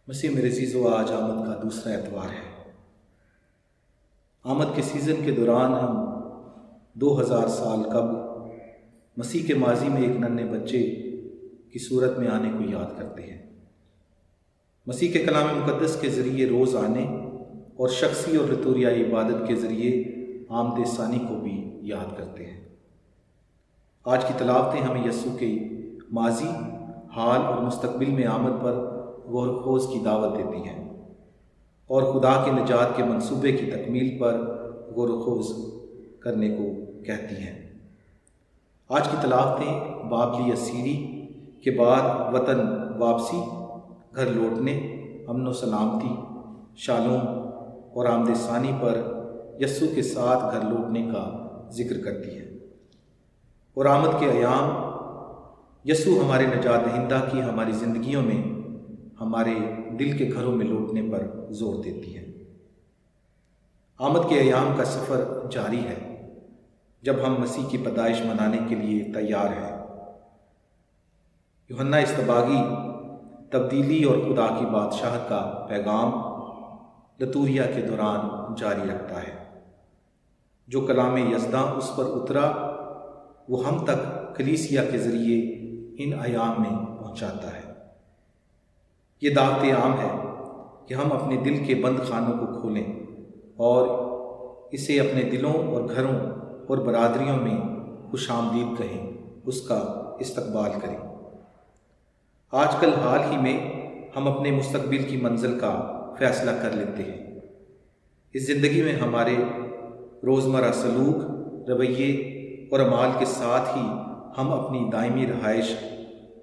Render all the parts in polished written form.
مسیح میرے عزیزو، آج آمد کا دوسرا اتوار ہے۔ آمد کے سیزن کے دوران ہم 2000 سال قبل مسیح کے ماضی میں ایک ننھے بچے کی صورت میں آنے کو یاد کرتے ہیں۔ مسیح کے کلام مقدس کے ذریعے روز آنے اور شخصی اور رتوریائی عبادت کے ذریعے آمد ثانی کو بھی یاد کرتے ہیں۔ آج کی تلاوتیں ہمیں یسوع کے ماضی، حال اور مستقبل میں آمد پر غور و خوض کی دعوت دیتی ہیں اور خدا کے نجات کے منصوبے کی تکمیل پر غور و خوض کرنے کو کہتی ہیں۔ آج کی تلاوتیں بابلی اسیری کے بعد وطن واپسی، گھر لوٹنے، امن و سلامتی، شالوم اور آمد ثانی پر یسوع کے ساتھ گھر لوٹنے کا ذکر کرتی ہیں۔ اور آمد کے ایام یسوع ہمارے نجات دہندہ کی ہماری زندگیوں میں ہمارے دل کے گھروں میں لوٹنے پر زور دیتی ہے۔ آمد کے ایام کا سفر جاری ہے جب ہم مسیح کی پیدائش منانے کے لیے تیار ہیں۔ یوحنا اصطباغی تبدیلی اور خدا کی بادشاہت کا پیغام لتوریا کے دوران جاری رکھتا ہے۔ جو کلام یزداں اس پر اترا وہ ہم تک کلیسیا کے ذریعے ان ایام میں پہنچاتا ہے۔ یہ دعوت عام ہے کہ ہم اپنے دل کے بند خانوں کو کھولیں اور اسے اپنے دلوں اور گھروں اور برادریوں میں خوش آمدید کہیں، اس کا استقبال کریں۔ آج کل حال ہی میں ہم اپنے مستقبل کی منزل کا فیصلہ کر لیتے ہیں۔ اس زندگی میں ہمارے روزمرہ سلوک، رویے اور اعمال کے ساتھ ہی ہم اپنی دائمی رہائش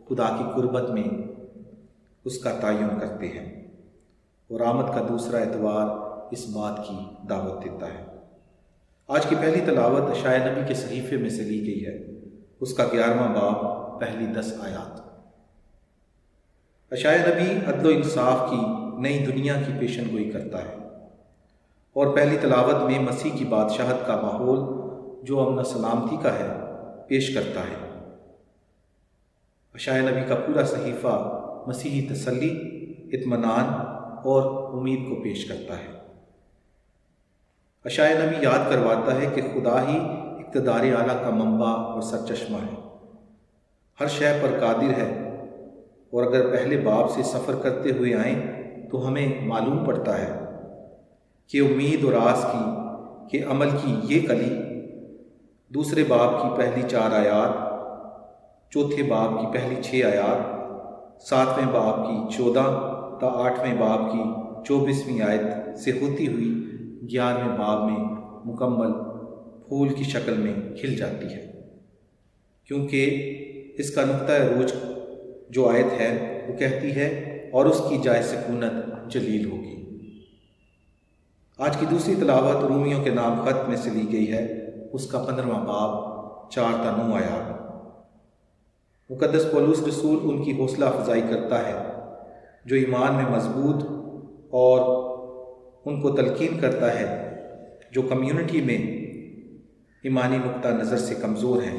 خدا کی قربت میں اس کا تعین کرتے ہیں، اور آمد کا دوسرا اتوار اس بات کی دعوت دیتا ہے۔ آج کی پہلی تلاوت اشعیاء نبی کے صحیفے میں سے لی گئی ہے، اس کا 11واں باب، پہلی 10 آیات۔ اشعیاء نبی عدل و انصاف کی نئی دنیا کی پیشن گوئی کرتا ہے اور پہلی تلاوت میں مسیح کی بادشاہت کا ماحول جو امن و سلامتی کا ہے پیش کرتا ہے۔ اشعیاء نبی کا پورا صحیفہ مسیحی تسلی، اطمینان اور امید کو پیش کرتا ہے۔ اشعیاء نبی یاد کرواتا ہے کہ خدا ہی اقتدار اعلیٰ کا منبع اور سرچشمہ ہے، ہر شے پر قادر ہے، اور اگر پہلے باب سے سفر کرتے ہوئے آئیں تو ہمیں معلوم پڑتا ہے کہ امید اور آس کی کہ عمل کی یہ کلی دوسرے باب کی پہلی 4 آیات، چوتھے باب کی پہلی 6 آیات، 7ویں باب کی 14 تا 8ویں باب کی 24ویں آیت سے ہوتی ہوئی 11ویں باب میں مکمل پھول کی شکل میں کھل جاتی ہے، کیونکہ اس کا نقطہ عروج جو آیت ہے وہ کہتی ہے اور اس کی جائے سکونت جلیل ہوگی۔ آج کی دوسری تلاوت رومیوں کے نام خط میں سے لی گئی ہے، اس کا 15واں باب، 4 تا 9 آیات۔ مقدس پولس رسول ان کی حوصلہ افزائی کرتا ہے جو ایمان میں مضبوط، اور ان کو تلقین کرتا ہے جو کمیونٹی میں ایمانی نقطہ نظر سے کمزور ہیں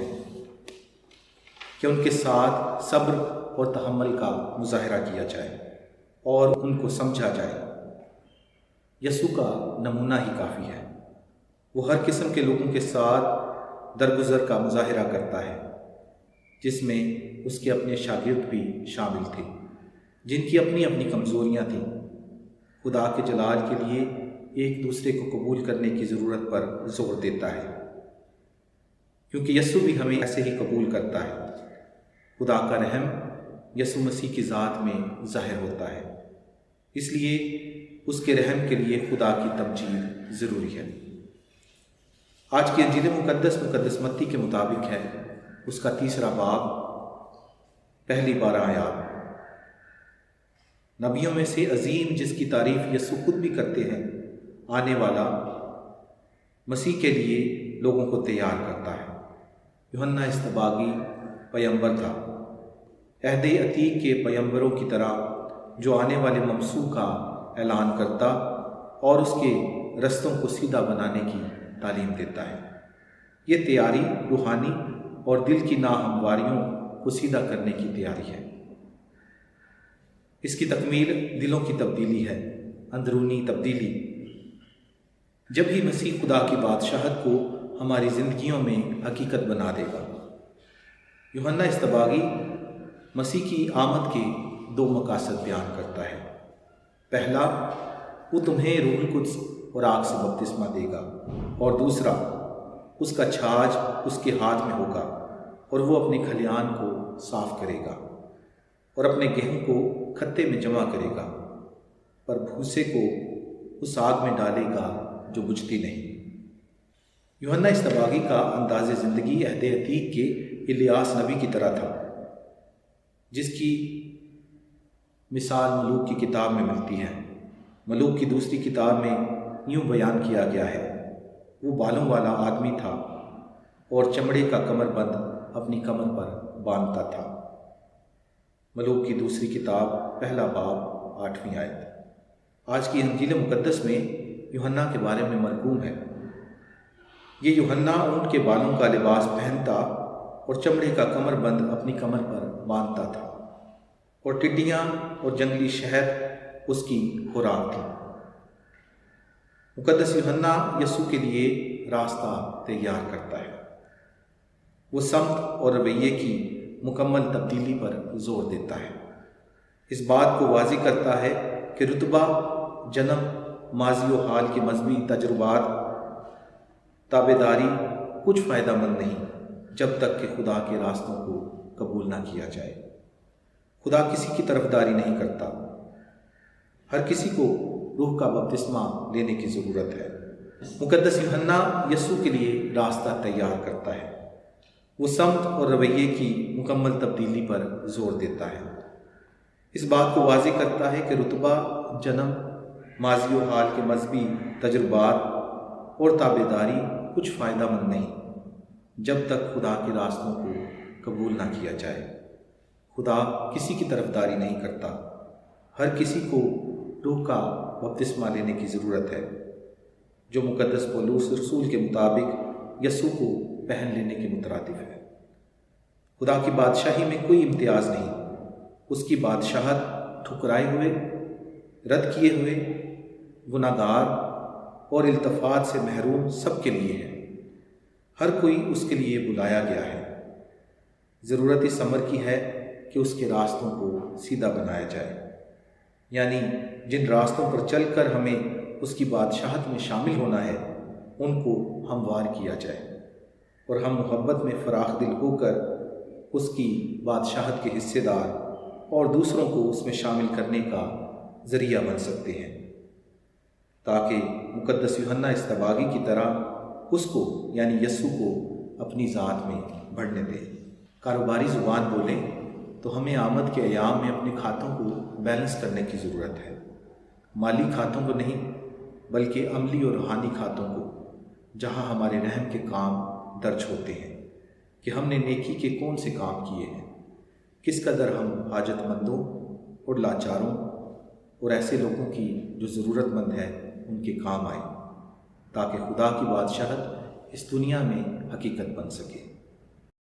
کہ ان کے ساتھ صبر اور تحمل کا مظاہرہ کیا جائے اور ان کو سمجھا جائے۔ یسوع کا نمونہ ہی کافی ہے۔ وہ ہر قسم کے لوگوں کے ساتھ درگزر کا مظاہرہ کرتا ہے، جس میں اس کے اپنے شاگرد بھی شامل تھے جن کی اپنی اپنی کمزوریاں تھیں۔ خدا کے جلال کے لیے ایک دوسرے کو قبول کرنے کی ضرورت پر زور دیتا ہے، کیونکہ یسوع بھی ہمیں ایسے ہی قبول کرتا ہے۔ خدا کا رحم یسوع مسیح کی ذات میں ظاہر ہوتا ہے، اس لیے اس کے رحم کے لیے خدا کی تمجید ضروری ہے۔ آج کی انجیل مقدس متی کے مطابق ہے، اس کا 3 باب، پہلی 12 آیات۔ نبیوں میں سے عظیم جس کی تعریف یسوع خود بھی کرتے ہیں، آنے والا مسیح کے لیے لوگوں کو تیار کرتا ہے۔ یوحنا اصطباغی پیمبر تھا، عہد عتیق کے پیمبروں کی طرح جو آنے والے ممسوح کا اعلان کرتا اور اس کے رستوں کو سیدھا بنانے کی تعلیم دیتا ہے۔ یہ تیاری روحانی اور دل کی ناہمواریوں کو سیدھا کرنے کی تیاری ہے۔ اس کی تکمیل دلوں کی تبدیلی ہے، اندرونی تبدیلی۔ جب ہی مسیح خدا کی بادشاہت کو ہماری زندگیوں میں حقیقت بنا دے گا۔ یوحنا اصطباغی مسیح کی آمد کے 2 مقاصد بیان کرتا ہے۔ پہلا، وہ تمہیں روح القدس اور آگ سے بپتسمہ دے گا، اور دوسرا، اس کا چھاج اس کے ہاتھ میں ہوگا اور وہ اپنے کھلیان کو صاف کرے گا اور اپنے گہوں کو کھتے میں جمع کرے گا، پر بھوسے کو اس آگ میں ڈالے گا جو بجھتی نہیں۔ یوحنا اصطباغی کا انداز زندگی عہد عتیق کے الیاس نبی کی طرح تھا، جس کی مثال ملوک کی کتاب میں ملتی ہے۔ ملوک کی دوسری کتاب میں یوں بیان کیا گیا ہے، وہ بالوں والا آدمی تھا اور چمڑے کا کمر بند اپنی کمر پر باندھتا تھا۔ ملوک کی دوسری کتاب 1 باب 8 آیت۔ آج کی انجیل مقدس میں یوحنا کے بارے میں مرقوم ہے۔ یہ یوحنا اونٹ کے بالوں کا لباس پہنتا اور چمڑے کا کمر بند اپنی کمر پر باندھتا تھا، اور ٹڈیاں اور جنگلی شہد اس کی خوراک تھی۔ مقدس یوحنا یسوع کے لیے راستہ تیار کرتا ہے۔ وہ سمت اور رویے کی مکمل تبدیلی پر زور دیتا ہے۔ اس بات کو واضح کرتا ہے کہ رتبہ، جنم، ماضی و حال کے مذہبی تجربات، تابعداری کچھ فائدہ مند نہیں جب تک کہ خدا کے راستوں کو قبول نہ کیا جائے۔ خدا کسی کی طرفداری نہیں کرتا۔ ہر کسی کو روح کا بپتسمہ لینے کی ضرورت ہے۔ مقدس یوحنا یسوع کے لیے راستہ تیار کرتا ہے۔ وہ سمت اور رویے کی مکمل تبدیلی پر زور دیتا ہے۔ اس بات کو واضح کرتا ہے کہ رتبہ، جنم، ماضی و حال کے مذہبی تجربات اور تابعداری کچھ فائدہ مند نہیں جب تک خدا کے راستوں کو قبول نہ کیا جائے۔ خدا کسی کی طرفداری نہیں کرتا۔ ہر کسی کو روح کا بپتسمہ لینے کی ضرورت ہے، جو مقدس پولس رسول کے مطابق یسوع کو پہن لینے کے مترادف ہے۔ خدا کی بادشاہی میں کوئی امتیاز نہیں۔ اس کی بادشاہت ٹھکرائے ہوئے، رد کیے ہوئے، گناہگار اور التفات سے محروم سب کے لیے ہے۔ ہر کوئی اس کے لیے بلایا گیا ہے۔ ضرورت اس امر کی ہے کہ اس کے راستوں کو سیدھا بنایا جائے، یعنی جن راستوں پر چل کر ہمیں اس کی بادشاہت میں شامل ہونا ہے ان کو ہموار کیا جائے، اور ہم محبت میں فراخ دل ہو کر اس کی بادشاہت کے حصے دار اور دوسروں کو اس میں شامل کرنے کا ذریعہ بن سکتے ہیں، تاکہ مقدس یوحنا اصطباغی کی طرح اس کو یعنی یسوع کو اپنی ذات میں بڑھنے دیں۔ کاروباری زبان بولیں تو ہمیں آمد کے ایام میں اپنے کھاتوں کو بیلنس کرنے کی ضرورت ہے۔ مالی کھاتوں کو نہیں، بلکہ عملی اور روحانی کھاتوں کو، جہاں ہمارے رحم کے کام درج ہوتے ہیں کہ ہم نے نیکی کے کون سے کام کیے ہیں، کس قدر ہم حاجت مندوں اور لاچاروں اور ایسے لوگوں کی جو ضرورت مند ہے ان کے کام آئیں، تاکہ خدا کی بادشاہت اس دنیا میں حقیقت بن سکے۔